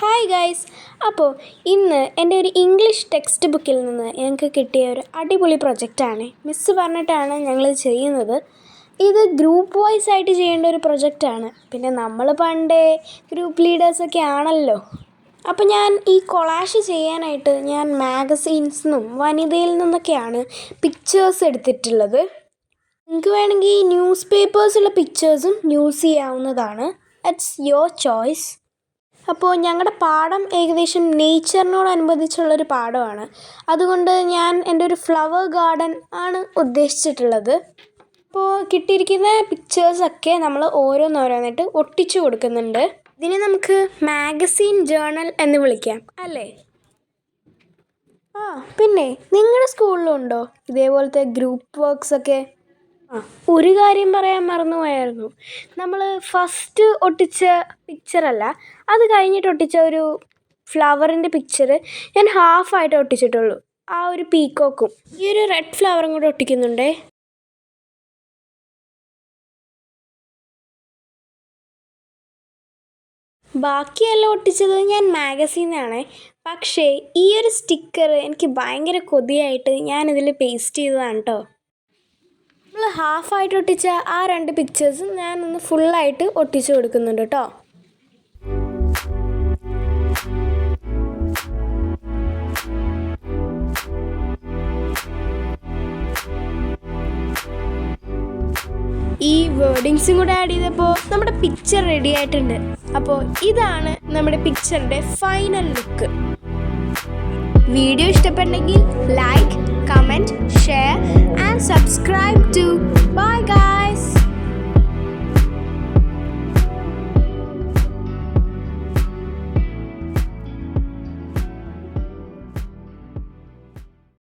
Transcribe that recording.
Hi guys. അപ്പോൾ ഇന്ന് എൻ്റെ ഒരു ഇംഗ്ലീഷ് ടെക്സ്റ്റ് ബുക്കിൽ നിന്ന് ഞങ്ങൾക്ക് കിട്ടിയ ഒരു അടിപൊളി പ്രൊജക്റ്റാണ്. മിസ്സ് പറഞ്ഞിട്ടാണ് ഞങ്ങൾ ചെയ്യുന്നത്. ഇത് ഗ്രൂപ്പ് വൈസ് ആയിട്ട് ചെയ്യേണ്ട ഒരു പ്രൊജക്റ്റാണ്. പിന്നെ നമ്മൾ പണ്ടേ ഗ്രൂപ്പ് ലീഡേഴ്സൊക്കെ ആണല്ലോ. അപ്പോൾ ഞാൻ ഈ കൊളാഷ് ചെയ്യാനായിട്ട് ഞാൻ മാഗസീൻസിൽ നിന്നും വനിതയിൽ നിന്നൊക്കെയാണ് പിക്ചേഴ്സ് എടുത്തിട്ടുള്ളത്. നിങ്ങൾക്ക് വേണമെങ്കിൽ ഈ ന്യൂസ് പേപ്പേഴ്സുള്ള പിക്ചേഴ്സും യൂസ് ചെയ്യാവുന്നതാണ്. It's your choice. അപ്പോൾ ഞങ്ങളുടെ പാഠം ഏകദേശം നേച്ചറിനോടനുബന്ധിച്ചുള്ളൊരു പാഠമാണ്. അതുകൊണ്ട് ഞാൻ എൻ്റെ ഒരു ഫ്ലവർ ഗാർഡൻ ആണ് ഉദ്ദേശിച്ചിട്ടുള്ളത്. അപ്പോൾ കിട്ടിയിരിക്കുന്ന പിക്ചേഴ്സൊക്കെ നമ്മൾ ഓരോന്നോരോന്നായിട്ട് ഒട്ടിച്ചു കൊടുക്കുന്നുണ്ട്. ഇതിനെ നമുക്ക് മാഗസീൻ ജേർണൽ എന്ന് വിളിക്കാം അല്ലേ? പിന്നെ നിങ്ങളുടെ സ്കൂളിലുണ്ടോ ഇതേപോലത്തെ ഗ്രൂപ്പ് വർക്ക്സൊക്കെ? ഒരു കാര്യം പറയാൻ മറന്നുപോയായിരുന്നു. നമ്മൾ ഫസ്റ്റ് ഒട്ടിച്ച പിക്ചറല്ല, അത് കഴിഞ്ഞിട്ട് ഒട്ടിച്ച ഒരു ഫ്ലവറിൻ്റെ പിക്ചർ ഞാൻ ഹാഫായിട്ട് ഒട്ടിച്ചിട്ടുള്ളൂ. ആ ഒരു പീക്കോക്കും ഈ ഒരു റെഡ് ഫ്ലവറും കൂടെ ഒട്ടിക്കുന്നുണ്ടേ. ബാക്കിയെല്ലാം ഒട്ടിച്ചത് ഞാൻ മാഗസീനാണ്. പക്ഷേ ഈ ഒരു സ്റ്റിക്കർ എനിക്ക് ഭയങ്കര കൊതിയായിട്ട് ഞാനിതിൽ പേസ്റ്റ് ചെയ്തതാണ് കേട്ടോ. നമ്മൾ ഹാഫായിട്ട് ഒട്ടിച്ച ആ 2 പിക്ചേഴ്സും ഞാനൊന്ന് ഫുള്ളായിട്ട് ഒട്ടിച്ച് കൊടുക്കുന്നുണ്ട് കേട്ടോ. ഈ വേർഡിങ്സും കൂടെ ആഡ് ചെയ്തപ്പോൾ നമ്മുടെ പിക്ചർ റെഡി ആയിട്ടുണ്ട്. അപ്പോൾ ഇതാണ് നമ്മുടെ പിക്ചറിൻ്റെ ഫൈനൽ ലുക്ക്. വീഡിയോ ഇഷ്ടപ്പെട്ടെങ്കിൽ like, comment, share and subscribe to. Bye guys.